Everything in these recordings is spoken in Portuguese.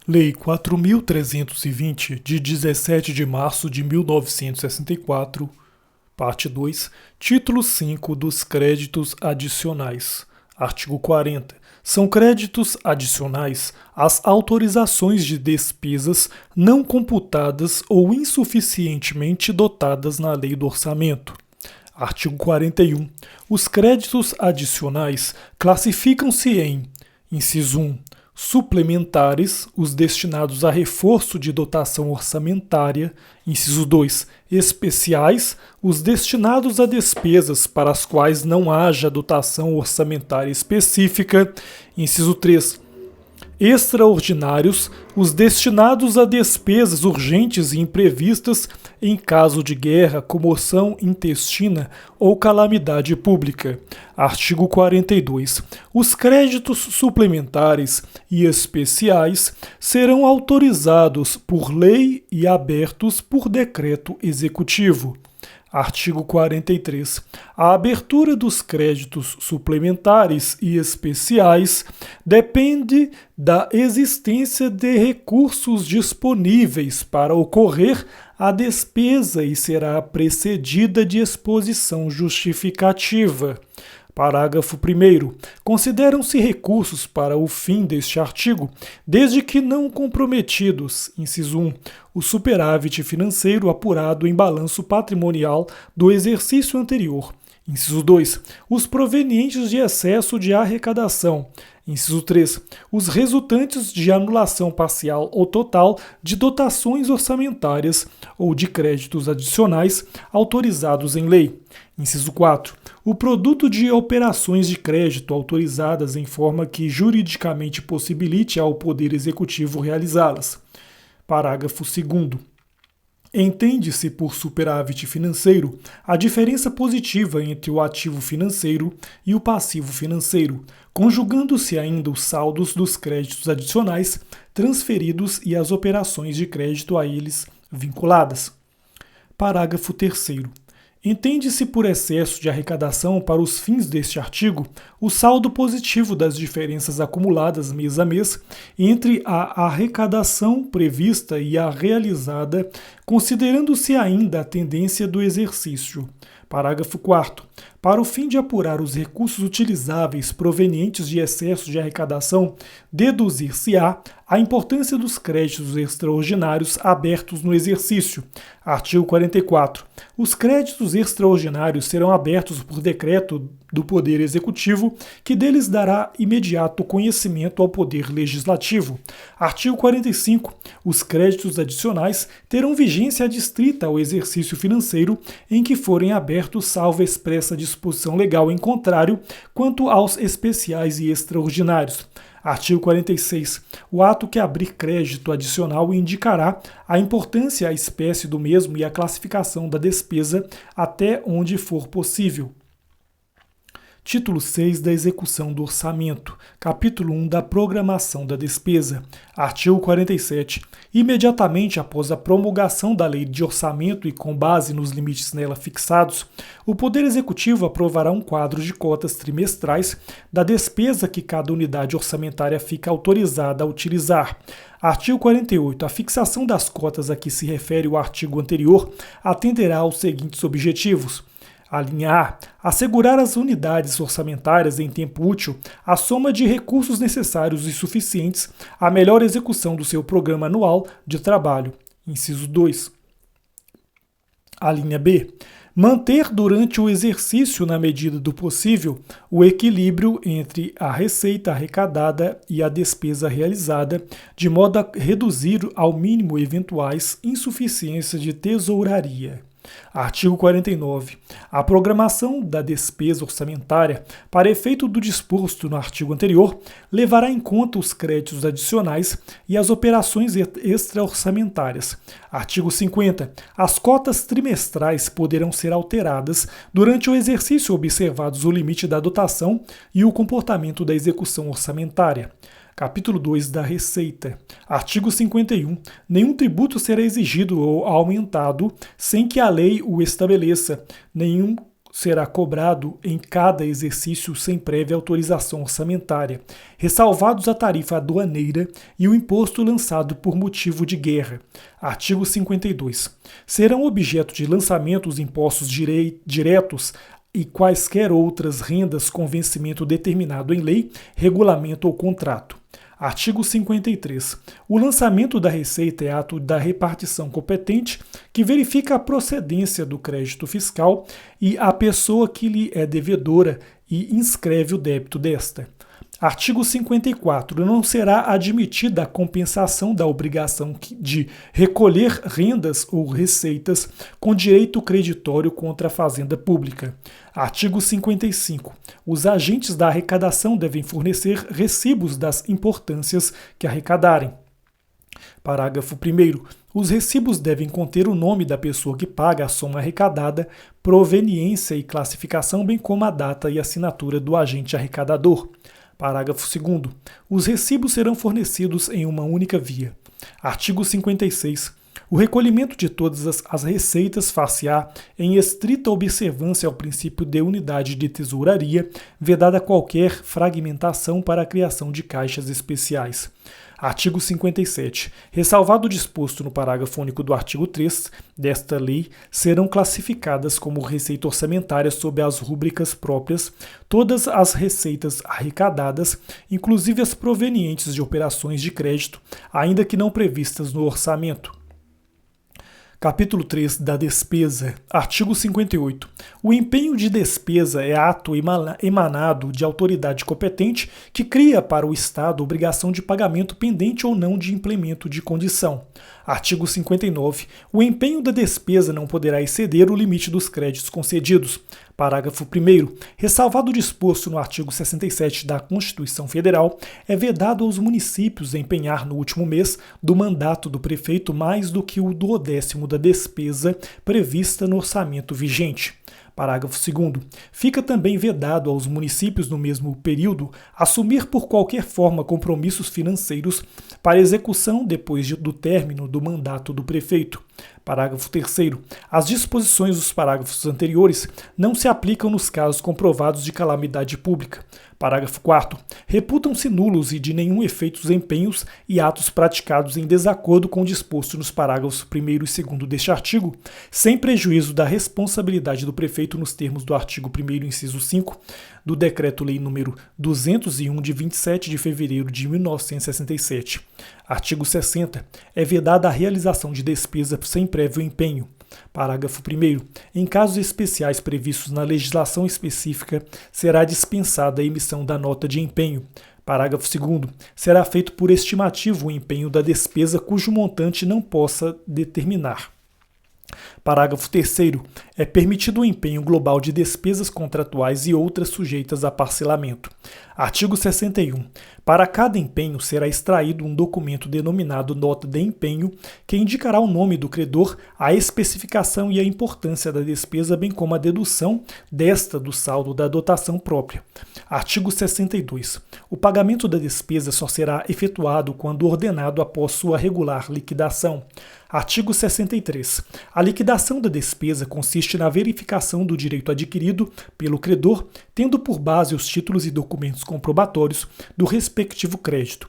Lei 4.320, de 17 de março de 1964, parte 2, título 5 dos créditos adicionais. Artigo 40. São créditos adicionais as autorizações de despesas não computadas ou insuficientemente dotadas na Lei do Orçamento. Artigo 41. Os créditos adicionais classificam-se em: inciso 1, suplementares, os destinados a reforço de dotação orçamentária; inciso 2, especiais, os destinados a despesas para as quais não haja dotação orçamentária específica; inciso 3, extraordinários, os destinados a despesas urgentes e imprevistas em caso de guerra, comoção intestina ou calamidade pública. Artigo 42. Os créditos suplementares e especiais serão autorizados por lei e abertos por decreto executivo. Artigo 43. A abertura dos créditos suplementares e especiais depende da existência de recursos disponíveis para ocorrer a despesa e será precedida de exposição justificativa. Parágrafo 1º. Consideram-se recursos para o fim deste artigo, desde que não comprometidos, inciso 1, o superávit financeiro apurado em balanço patrimonial do exercício anterior; inciso 2, os provenientes de excesso de arrecadação; inciso 3, os resultantes de anulação parcial ou total de dotações orçamentárias ou de créditos adicionais autorizados em lei; inciso 4, o produto de operações de crédito autorizadas em forma que juridicamente possibilite ao Poder Executivo realizá-las. Parágrafo 2º. Entende-se por superávit financeiro a diferença positiva entre o ativo financeiro e o passivo financeiro, conjugando-se ainda os saldos dos créditos adicionais transferidos e as operações de crédito a eles vinculadas. Parágrafo 3º. Entende-se por excesso de arrecadação para os fins deste artigo o saldo positivo das diferenças acumuladas mês a mês entre a arrecadação prevista e a realizada, considerando-se ainda a tendência do exercício. Parágrafo 4º. Para o fim de apurar os recursos utilizáveis provenientes de excesso de arrecadação, deduzir-se-á a importância dos créditos extraordinários abertos no exercício. Artigo 44. Os créditos extraordinários serão abertos por decreto do Poder Executivo, que deles dará imediato conhecimento ao Poder Legislativo. Artigo 45. Os créditos adicionais terão vigência adstrita ao exercício financeiro em que forem abertos, salvo expressa disposição legal em contrário, quanto aos especiais e extraordinários. Artigo 46. O ato que abrir crédito adicional indicará a importância, a espécie do mesmo e a classificação da despesa até onde for possível. Título 6 da execução do orçamento. Capítulo 1 da programação da despesa. Artigo 47. Imediatamente após a promulgação da Lei de Orçamento e com base nos limites nela fixados, o Poder Executivo aprovará um quadro de cotas trimestrais da despesa que cada unidade orçamentária fica autorizada a utilizar. Artigo 48. A fixação das cotas a que se refere o artigo anterior atenderá aos seguintes objetivos: a linha A. Assegurar às unidades orçamentárias em tempo útil a soma de recursos necessários e suficientes à melhor execução do seu programa anual de trabalho. Inciso 2. A linha B. Manter durante o exercício, na medida do possível, o equilíbrio entre a receita arrecadada e a despesa realizada, de modo a reduzir ao mínimo eventuais insuficiências de tesouraria. Artigo 49. A programação da despesa orçamentária, para efeito do disposto no artigo anterior, levará em conta os créditos adicionais e as operações extra-orçamentárias. Artigo 50. As cotas trimestrais poderão ser alteradas durante o exercício, observados o limite da dotação e o comportamento da execução orçamentária. Capítulo 2 da Receita. Artigo 51. Nenhum tributo será exigido ou aumentado sem que a lei o estabeleça. Nenhum será cobrado em cada exercício sem prévia autorização orçamentária, ressalvados a tarifa aduaneira e o imposto lançado por motivo de guerra. Artigo 52. Serão objeto de lançamento os impostos diretos e quaisquer outras rendas com vencimento determinado em lei, regulamento ou contrato. Artigo 53. O lançamento da receita é ato da repartição competente que verifica a procedência do crédito fiscal e a pessoa que lhe é devedora e inscreve o débito desta. Artigo 54. Não será admitida a compensação da obrigação de recolher rendas ou receitas com direito creditório contra a fazenda pública. Artigo 55. Os agentes da arrecadação devem fornecer recibos das importâncias que arrecadarem. Parágrafo 1º. Os recibos devem conter o nome da pessoa que paga a soma arrecadada, proveniência e classificação, bem como a data e assinatura do agente arrecadador. Parágrafo 2º. Os recibos serão fornecidos em uma única via. Artigo 56. O recolhimento de todas as receitas far-se-á em estrita observância ao princípio de unidade de tesouraria, vedada qualquer fragmentação para a criação de caixas especiais. Artigo 57. Ressalvado o disposto no parágrafo único do artigo 3 desta lei, serão classificadas como receita orçamentária sob as rúbricas próprias todas as receitas arrecadadas, inclusive as provenientes de operações de crédito, ainda que não previstas no orçamento. Capítulo 3 da despesa. Artigo 58. O empenho de despesa é ato emanado de autoridade competente que cria para o Estado obrigação de pagamento pendente ou não de implemento de condição. Artigo 59. O empenho da despesa não poderá exceder o limite dos créditos concedidos. Parágrafo 1º. Ressalvado o disposto no artigo 67 da Constituição Federal, é vedado aos municípios empenhar no último mês do mandato do prefeito mais do que o 1/10 da despesa prevista no orçamento vigente. Parágrafo 2º. Fica também vedado aos municípios no mesmo período assumir por qualquer forma compromissos financeiros para execução depois do término do mandato do prefeito. Parágrafo 3º. As disposições dos parágrafos anteriores não se aplicam nos casos comprovados de calamidade pública. Parágrafo 4º. Reputam-se nulos e de nenhum efeito os empenhos e atos praticados em desacordo com o disposto nos parágrafos 1º e 2º deste artigo, sem prejuízo da responsabilidade do prefeito nos termos do artigo 1º, inciso 5, do Decreto-Lei nº 201, de 27 de fevereiro de 1967. Artigo 60. É vedada a realização de despesa sem prévio empenho. Parágrafo 1º. Em casos especiais previstos na legislação específica, será dispensada a emissão da nota de empenho. Parágrafo 2º. Será feito por estimativo o empenho da despesa cujo montante não possa determinar. Parágrafo 3º. É permitido o empenho global de despesas contratuais e outras sujeitas a parcelamento. Artigo 61. Para cada empenho será extraído um documento denominado nota de empenho, que indicará o nome do credor, a especificação e a importância da despesa, bem como a dedução desta do saldo da dotação própria. Artigo 62. O pagamento da despesa só será efetuado quando ordenado após sua regular liquidação. Artigo 63. A liquidação da despesa consiste na verificação do direito adquirido pelo credor, tendo por base os títulos e documentos comprobatórios do respectivo crédito.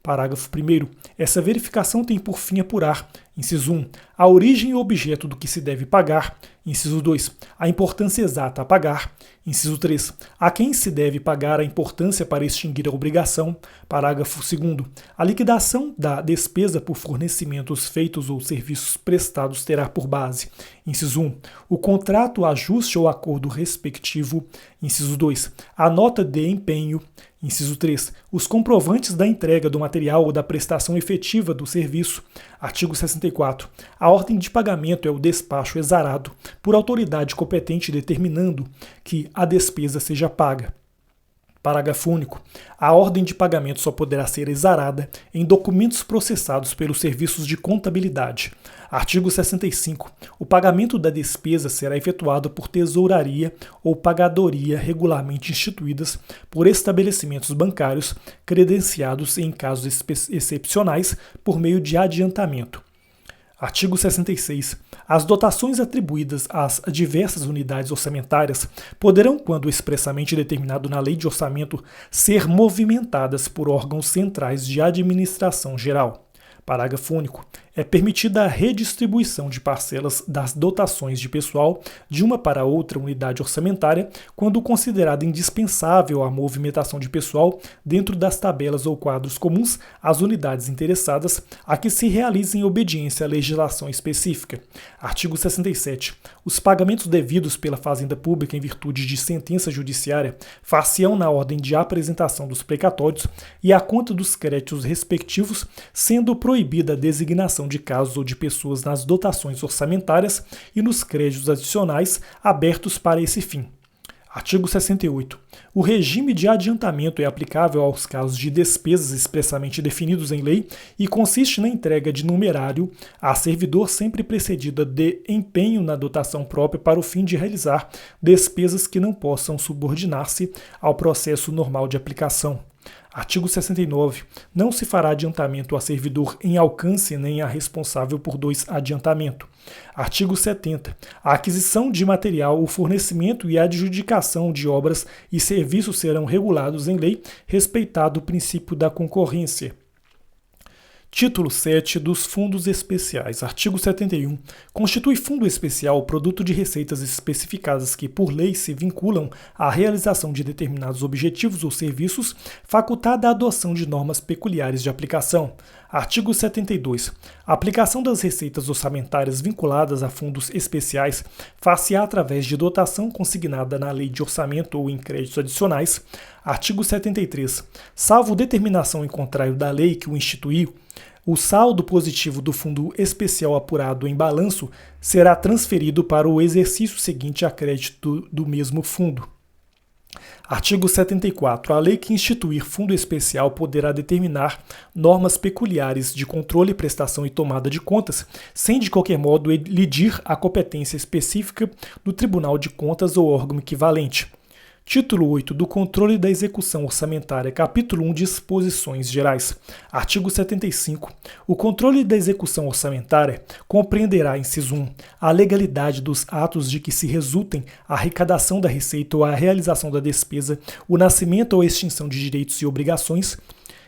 Parágrafo 1º. Essa verificação tem por fim apurar, inciso 1, a origem e objeto do que se deve pagar, inciso 2, a importância exata a pagar, inciso 3, a quem se deve pagar a importância para extinguir a obrigação, parágrafo 2º, a liquidação da despesa por fornecimentos feitos ou serviços prestados terá por base, inciso 1, o contrato, ajuste ou acordo respectivo, inciso 2, a nota de empenho, inciso 3. Os comprovantes da entrega do material ou da prestação efetiva do serviço. Artigo 64. A ordem de pagamento é o despacho exarado por autoridade competente determinando que a despesa seja paga. Parágrafo único. A ordem de pagamento só poderá ser exarada em documentos processados pelos serviços de contabilidade. Artigo 65. O pagamento da despesa será efetuado por tesouraria ou pagadoria regularmente instituídas por estabelecimentos bancários credenciados em casos excepcionais por meio de adiantamento. Artigo 66. As dotações atribuídas às diversas unidades orçamentárias poderão, quando expressamente determinado na Lei de Orçamento, ser movimentadas por órgãos centrais de administração geral. Parágrafo único. É permitida a redistribuição de parcelas das dotações de pessoal de uma para outra unidade orçamentária quando considerada indispensável a movimentação de pessoal dentro das tabelas ou quadros comuns às unidades interessadas a que se realize em obediência à legislação específica. Artigo 67. Os pagamentos devidos pela Fazenda Pública em virtude de sentença judiciária far-se-ão na ordem de apresentação dos precatórios e à conta dos créditos respectivos, sendo proibida a designação de casos ou de pessoas nas dotações orçamentárias e nos créditos adicionais abertos para esse fim. Artigo 68. O regime de adiantamento é aplicável aos casos de despesas expressamente definidos em lei e consiste na entrega de numerário a servidor sempre precedida de empenho na dotação própria para o fim de realizar despesas que não possam subordinar-se ao processo normal de aplicação. Artigo 69. Não se fará adiantamento a servidor em alcance nem a responsável por dois adiantamento. Artigo 70. A aquisição de material, o fornecimento e a adjudicação de obras e serviços serão regulados em lei, respeitado o princípio da concorrência. Título 7 dos Fundos Especiais. Artigo 71. Constitui fundo especial o produto de receitas especificadas que, por lei, se vinculam à realização de determinados objetivos ou serviços, facultada a adoção de normas peculiares de aplicação. Artigo 72. A aplicação das receitas orçamentárias vinculadas a fundos especiais far-se-á através de dotação consignada na Lei de Orçamento ou em créditos adicionais. Artigo 73. Salvo determinação em contrário da lei que o instituiu, o saldo positivo do fundo especial apurado em balanço será transferido para o exercício seguinte a crédito do mesmo fundo. Artigo 74. A lei que instituir fundo especial poderá determinar normas peculiares de controle, prestação e tomada de contas, sem de qualquer modo elidir a competência específica do Tribunal de Contas ou órgão equivalente. Título 8 do Controle da Execução Orçamentária, Capítulo 1, Disposições Gerais. Artigo 75. O controle da execução orçamentária compreenderá, inciso 1, a legalidade dos atos de que se resultem a arrecadação da receita ou a realização da despesa, o nascimento ou extinção de direitos e obrigações.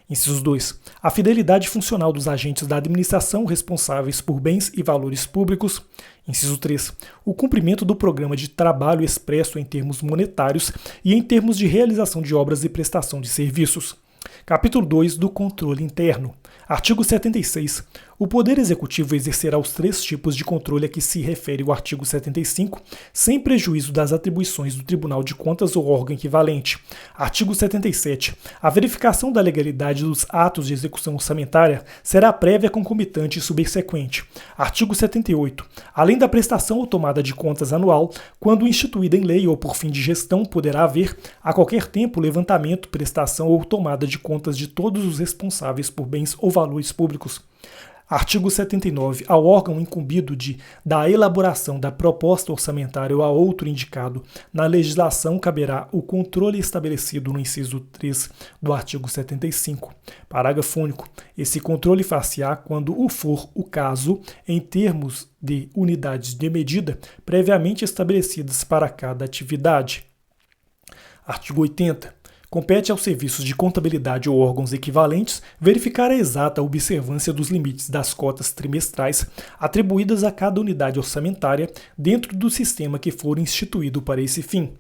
Inciso 2. A fidelidade funcional dos agentes da administração responsáveis por bens e valores públicos. Inciso 3. O cumprimento do programa de trabalho expresso em termos monetários e em termos de realização de obras e prestação de serviços. Capítulo 2 do Controle Interno. Artigo 76. O Poder Executivo exercerá os três tipos de controle a que se refere o artigo 75, sem prejuízo das atribuições do Tribunal de Contas ou órgão equivalente. Artigo 77. A verificação da legalidade dos atos de execução orçamentária será prévia, concomitante e subsequente. Artigo 78. Além da prestação ou tomada de contas anual, quando instituída em lei ou por fim de gestão, poderá haver, a qualquer tempo, levantamento, prestação ou tomada de contas de todos os responsáveis por bens ou valores públicos. Artigo 79. Ao órgão incumbido da elaboração da proposta orçamentária ou a outro indicado na legislação caberá o controle estabelecido no inciso 3 do artigo 75. Parágrafo único. Esse controle far-se-á quando o for o caso, em termos de unidades de medida previamente estabelecidas para cada atividade. Artigo 80. Compete aos serviços de contabilidade ou órgãos equivalentes verificar a exata observância dos limites das cotas trimestrais atribuídas a cada unidade orçamentária dentro do sistema que for instituído para esse fim.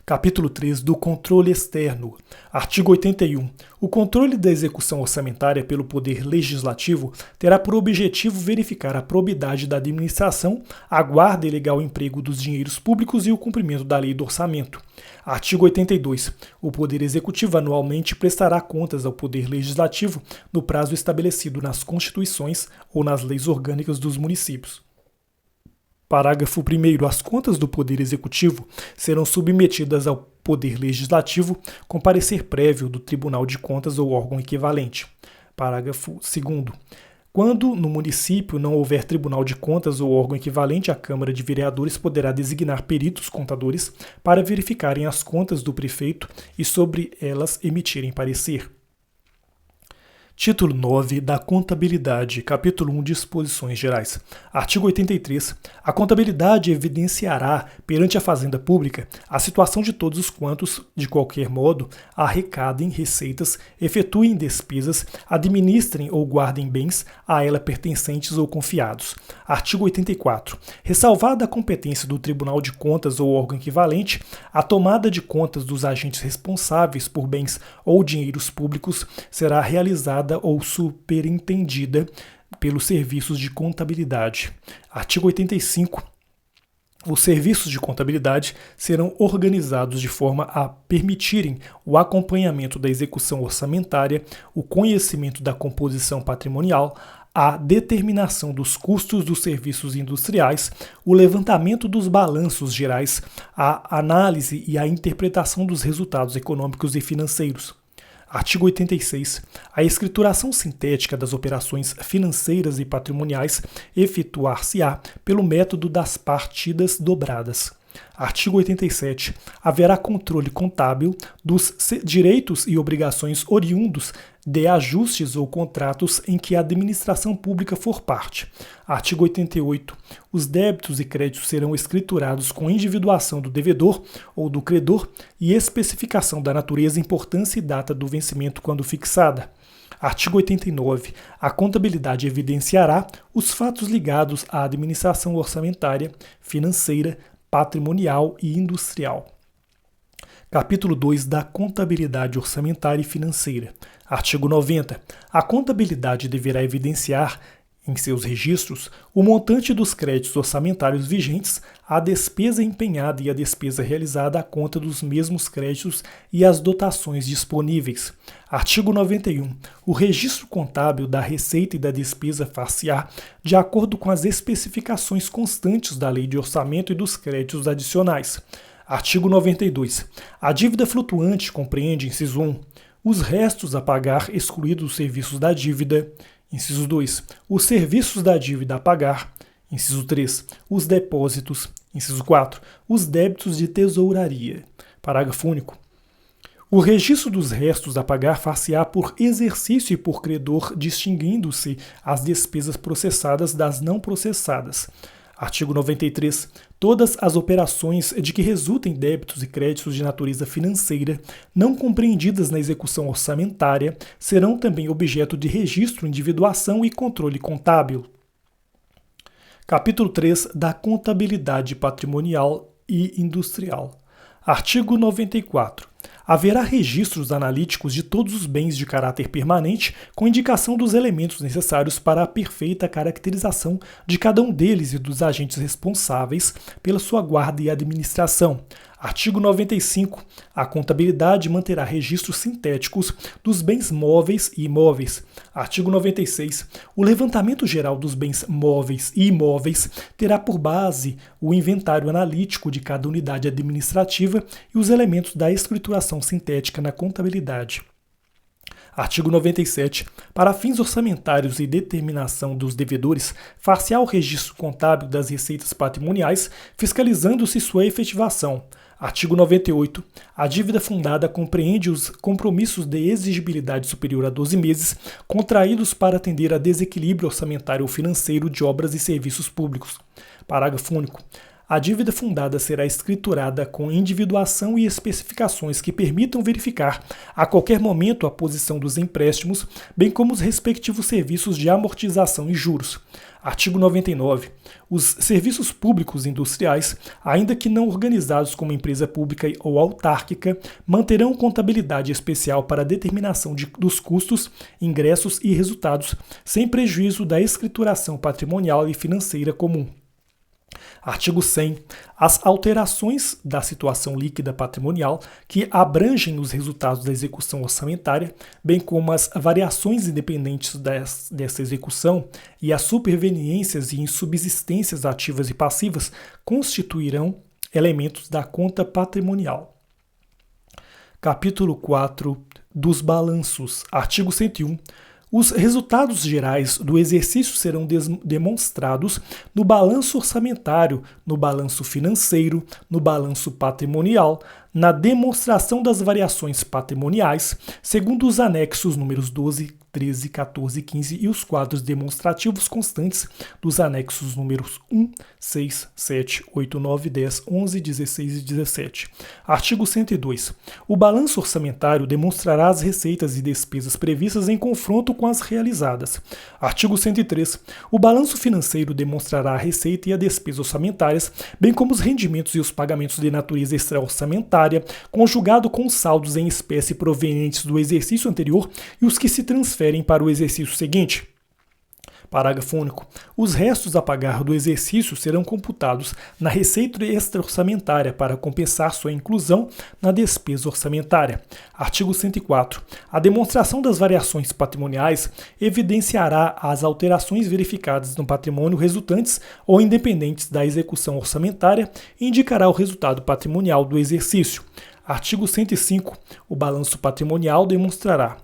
Capítulo 3 do Controle Externo. Artigo 81. O controle da execução orçamentária pelo Poder Legislativo terá por objetivo verificar a probidade da administração, a guarda e legal emprego dos dinheiros públicos e o cumprimento da lei do orçamento. Artigo 82. O Poder Executivo anualmente prestará contas ao Poder Legislativo no prazo estabelecido nas Constituições ou nas leis orgânicas dos municípios. Parágrafo 1º. As contas do Poder Executivo serão submetidas ao Poder Legislativo com parecer prévio do Tribunal de Contas ou órgão equivalente. Parágrafo 2º. Quando no município não houver Tribunal de Contas ou órgão equivalente, a Câmara de Vereadores poderá designar peritos contadores para verificarem as contas do prefeito e sobre elas emitirem parecer. Título 9 da Contabilidade, capítulo 1, Disposições Gerais. Artigo 83. A contabilidade evidenciará, perante a Fazenda Pública, a situação de todos os quantos, de qualquer modo, arrecadem receitas, efetuem despesas, administrem ou guardem bens a ela pertencentes ou confiados. Artigo 84. Ressalvada a competência do Tribunal de Contas ou órgão equivalente, a tomada de contas dos agentes responsáveis por bens ou dinheiros públicos será realizada ou superintendida pelos serviços de contabilidade. Artigo 85. Os serviços de contabilidade serão organizados de forma a permitirem o acompanhamento da execução orçamentária, o conhecimento da composição patrimonial, a determinação dos custos dos serviços industriais, o levantamento dos balanços gerais, a análise e a interpretação dos resultados econômicos e financeiros. Artigo 86. A escrituração sintética das operações financeiras e patrimoniais efetuar-se-á pelo método das partidas dobradas. Artigo 87. Haverá controle contábil dos direitos e obrigações oriundos de ajustes ou contratos em que a administração pública for parte. Artigo 88. Os débitos e créditos serão escriturados com individuação do devedor ou do credor e especificação da natureza, importância e data do vencimento quando fixada. Artigo 89. A contabilidade evidenciará os fatos ligados à administração orçamentária, financeira, patrimonial e industrial. Capítulo 2 da Contabilidade Orçamentária e Financeira. Artigo 90. A contabilidade deverá evidenciar em seus registros o montante dos créditos orçamentários vigentes, a despesa empenhada e a despesa realizada à conta dos mesmos créditos e as dotações disponíveis. Artigo 91. O registro contábil da receita e da despesa far-se-á de acordo com as especificações constantes da Lei de Orçamento e dos créditos adicionais. Artigo 92. A dívida flutuante compreende, inciso 1, os restos a pagar excluídos os serviços da dívida. Inciso 2. Os serviços da dívida a pagar. Inciso 3. Os depósitos. Inciso 4. Os débitos de tesouraria. Parágrafo único. O registro dos restos a pagar far-se-á por exercício e por credor, distinguindo-se as despesas processadas das não processadas. Artigo 93. Todas as operações de que resultem débitos e créditos de natureza financeira, não compreendidas na execução orçamentária, serão também objeto de registro, individuação e controle contábil. Capítulo 3 da Contabilidade Patrimonial e Industrial. Artigo 94. Haverá registros analíticos de todos os bens de caráter permanente, com indicação dos elementos necessários para a perfeita caracterização de cada um deles e dos agentes responsáveis pela sua guarda e administração. Artigo 95. A contabilidade manterá registros sintéticos dos bens móveis e imóveis. Artigo 96. O levantamento geral dos bens móveis e imóveis terá por base o inventário analítico de cada unidade administrativa e os elementos da escrituração sintética na contabilidade. Artigo 97. Para fins orçamentários e determinação dos devedores, far-se-á o registro contábil das receitas patrimoniais, fiscalizando-se sua efetivação. Artigo 98. A dívida fundada compreende os compromissos de exigibilidade superior a 12 meses contraídos para atender a desequilíbrio orçamentário ou financeiro de obras e serviços públicos. Parágrafo único. A dívida fundada será escriturada com individuação e especificações que permitam verificar a qualquer momento a posição dos empréstimos, bem como os respectivos serviços de amortização e juros. Artigo 99. Os serviços públicos industriais, ainda que não organizados como empresa pública ou autárquica, manterão contabilidade especial para a determinação dos custos, ingressos e resultados, sem prejuízo da escrituração patrimonial e financeira comum. Artigo 100. As alterações da situação líquida patrimonial que abrangem os resultados da execução orçamentária, bem como as variações independentes dessa execução e as superveniências e insubsistências ativas e passivas, constituirão elementos da conta patrimonial. Capítulo 4 dos balanços. Artigo 101. Os resultados gerais do exercício serão demonstrados no balanço orçamentário, no balanço financeiro, no balanço patrimonial, na demonstração das variações patrimoniais, segundo os anexos números 12, 13, 14 e 15 e os quadros demonstrativos constantes dos anexos números 1, 6, 7, 8, 9, 10, 11, 16 e 17. Artigo 102. O balanço orçamentário demonstrará as receitas e despesas previstas em confronto com as realizadas. Artigo 103. O balanço financeiro demonstrará a receita e a despesa orçamentárias, bem como os rendimentos e os pagamentos de natureza extra-orçamentária, conjugado com os saldos em espécie provenientes do exercício anterior e os que se transferem para o exercício seguinte. Parágrafo único. Os restos a pagar do exercício serão computados na receita extra-orçamentária para compensar sua inclusão na despesa orçamentária. Artigo 104. A demonstração das variações patrimoniais evidenciará as alterações verificadas no patrimônio resultantes ou independentes da execução orçamentária e indicará o resultado patrimonial do exercício. Artigo 105. O balanço patrimonial demonstrará,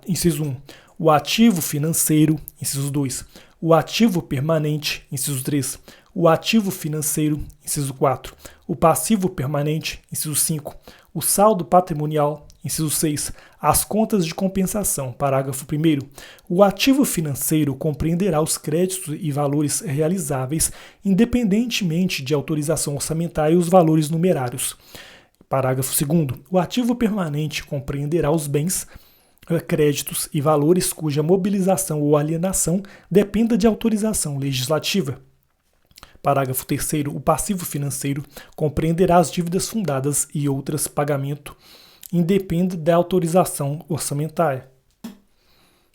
inciso 1, o ativo financeiro, inciso 2, o ativo permanente, inciso 3, o ativo financeiro, inciso 4, o passivo permanente, inciso 5, o saldo patrimonial, inciso 6, as contas de compensação, parágrafo 1º. O ativo financeiro compreenderá os créditos e valores realizáveis, independentemente de autorização orçamentária e os valores numerários. Parágrafo 2º. O ativo permanente compreenderá os bens, créditos e valores cuja mobilização ou alienação dependa de autorização legislativa. Parágrafo 3º. O passivo financeiro compreenderá as dívidas fundadas e outras pagamento independe da autorização orçamentária.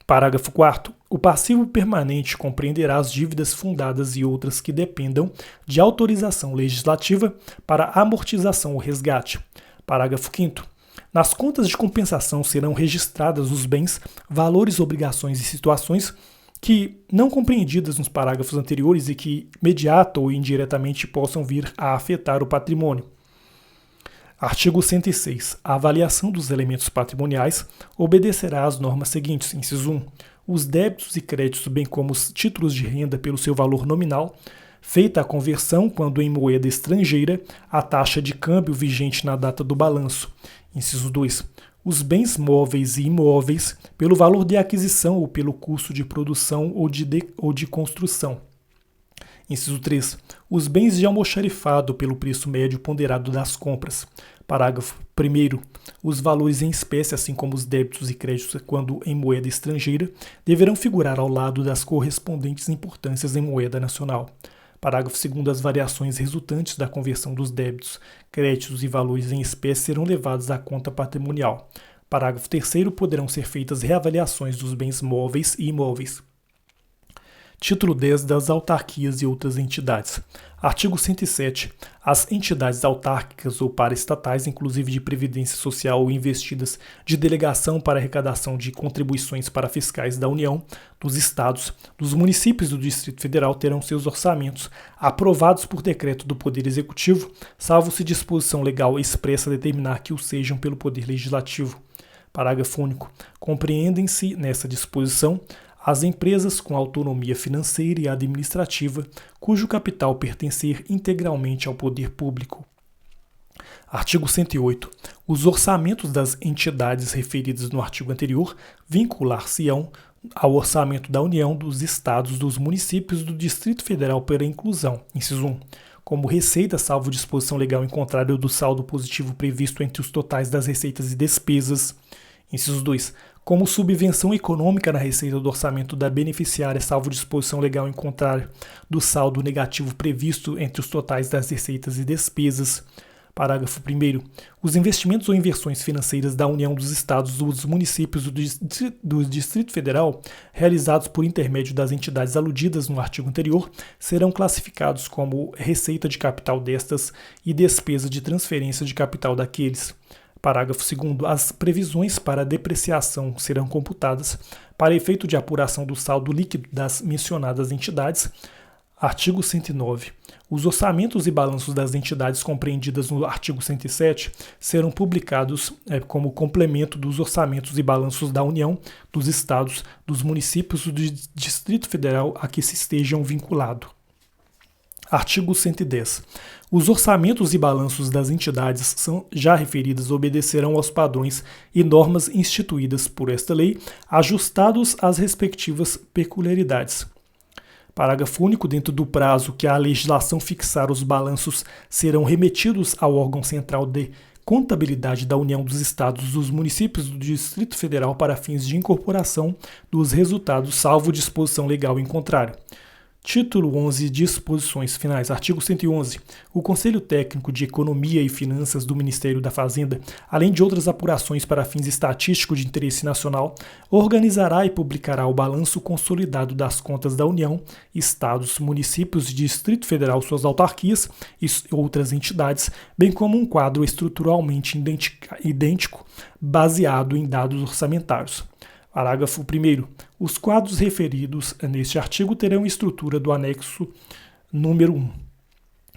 Parágrafo 4º. O passivo permanente compreenderá as dívidas fundadas e outras que dependam de autorização legislativa para amortização ou resgate. Parágrafo 5º. Nas contas de compensação serão registradas os bens, valores, obrigações e situações que não compreendidas nos parágrafos anteriores e que, imediata ou indiretamente, possam vir a afetar o patrimônio. Artigo 106. A avaliação dos elementos patrimoniais obedecerá às normas seguintes. Inciso 1. Os débitos e créditos, bem como os títulos de renda pelo seu valor nominal, feita a conversão, quando em moeda estrangeira, a taxa de câmbio vigente na data do balanço. Inciso 2. Os bens móveis e imóveis, pelo valor de aquisição ou pelo custo de produção ou de construção. Inciso 3. Os bens de almoxarifado pelo preço médio ponderado das compras. Parágrafo 1º. Os valores em espécie, assim como os débitos e créditos quando em moeda estrangeira, deverão figurar ao lado das correspondentes importâncias em moeda nacional. Parágrafo 2º. As variações resultantes da conversão dos débitos, créditos e valores em espécie serão levados à conta patrimonial. Parágrafo 3º. Poderão ser feitas reavaliações dos bens móveis e imóveis. Título 10 das autarquias e outras entidades. Artigo 107. As entidades autárquicas ou paraestatais, inclusive de previdência social ou investidas de delegação para arrecadação de contribuições para fiscais da União, dos Estados, dos municípios do Distrito Federal, terão seus orçamentos aprovados por decreto do Poder Executivo, salvo se disposição legal expressa determinar que o sejam pelo Poder Legislativo. Parágrafo único. Compreendem-se nessa disposição as empresas com autonomia financeira e administrativa, cujo capital pertencer integralmente ao poder público. Artigo 108. Os orçamentos das entidades referidas no artigo anterior vincular-se-ão ao orçamento da União, dos Estados, dos municípios e do Distrito Federal pela inclusão. Inciso 1. Como receita, salvo disposição legal em contrário do saldo positivo previsto entre os totais das receitas e despesas. Inciso 2. Como subvenção econômica na receita do orçamento da beneficiária, salvo disposição legal em contrário do saldo negativo previsto entre os totais das receitas e despesas. Parágrafo 1º. Os investimentos ou inversões financeiras da União, dos Estados, dos municípios do Distrito Federal, realizados por intermédio das entidades aludidas no artigo anterior, serão classificados como receita de capital destas e despesa de transferência de capital daqueles. Parágrafo 2º. As previsões para depreciação serão computadas para efeito de apuração do saldo líquido das mencionadas entidades. Artigo 109. Os orçamentos e balanços das entidades compreendidas no artigo 107 serão publicados como complemento dos orçamentos e balanços da União, dos Estados, dos municípios e do Distrito Federal a que se estejam vinculados. Artigo 110. Os orçamentos e balanços das entidades já referidas obedecerão aos padrões e normas instituídas por esta lei, ajustados às respectivas peculiaridades. Parágrafo único. Dentro do prazo que a legislação fixar, os balanços serão remetidos ao órgão central de contabilidade da União, dos Estados, dos municípios do Distrito Federal para fins de incorporação dos resultados, salvo disposição legal em contrário. Título 11. Disposições finais. Artigo 111. O Conselho Técnico de Economia e Finanças do Ministério da Fazenda, além de outras apurações para fins estatísticos de interesse nacional, organizará e publicará o balanço consolidado das contas da União, Estados, municípios, Distrito Federal, suas autarquias e outras entidades, bem como um quadro estruturalmente idêntico, baseado em dados orçamentários. Parágrafo 1º. Os quadros referidos neste artigo terão estrutura do anexo número 1.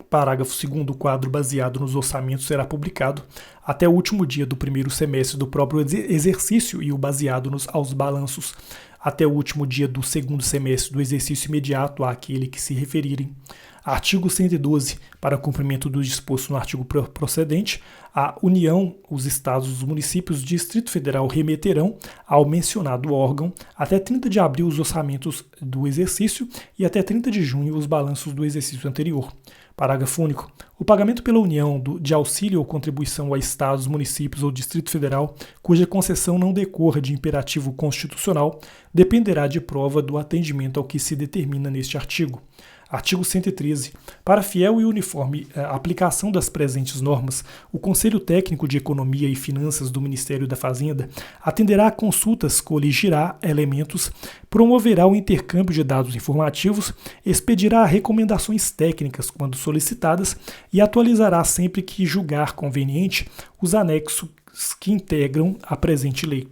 Parágrafo 2º. O quadro baseado nos orçamentos será publicado até o último dia do primeiro semestre do próprio exercício e o baseado aos balanços até o último dia do segundo semestre do exercício imediato àquele que se referirem. Artigo 112. Para cumprimento do disposto no artigo procedente, a União, os Estados, os municípios e o Distrito Federal remeterão ao mencionado órgão até 30 de abril os orçamentos do exercício e até 30 de junho os balanços do exercício anterior. Parágrafo único. O pagamento pela União de auxílio ou contribuição a Estados, municípios ou Distrito Federal, cuja concessão não decorra de imperativo constitucional, dependerá de prova do atendimento ao que se determina neste artigo. Artigo 113. Para fiel e uniforme aplicação das presentes normas, o Conselho Técnico de Economia e Finanças do Ministério da Fazenda atenderá a consultas, coligirá elementos, promoverá o intercâmbio de dados informativos, expedirá recomendações técnicas quando solicitadas e atualizará sempre que julgar conveniente os anexos que integram a presente lei.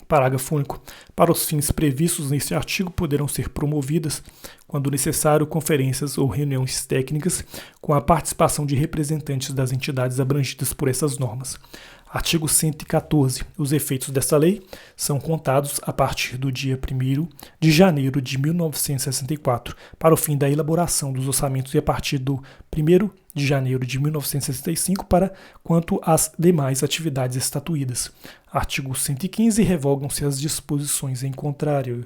Parágrafo único. Para os fins previstos neste artigo, poderão ser promovidas, quando necessário, conferências ou reuniões técnicas com a participação de representantes das entidades abrangidas por essas normas. Artigo 114. Os efeitos desta lei são contados a partir do dia 1º de janeiro de 1964, para o fim da elaboração dos orçamentos e a partir do 1º de janeiro de 1965 para quanto às demais atividades estatuídas. Artigo 115. Revogam-se as disposições em contrário.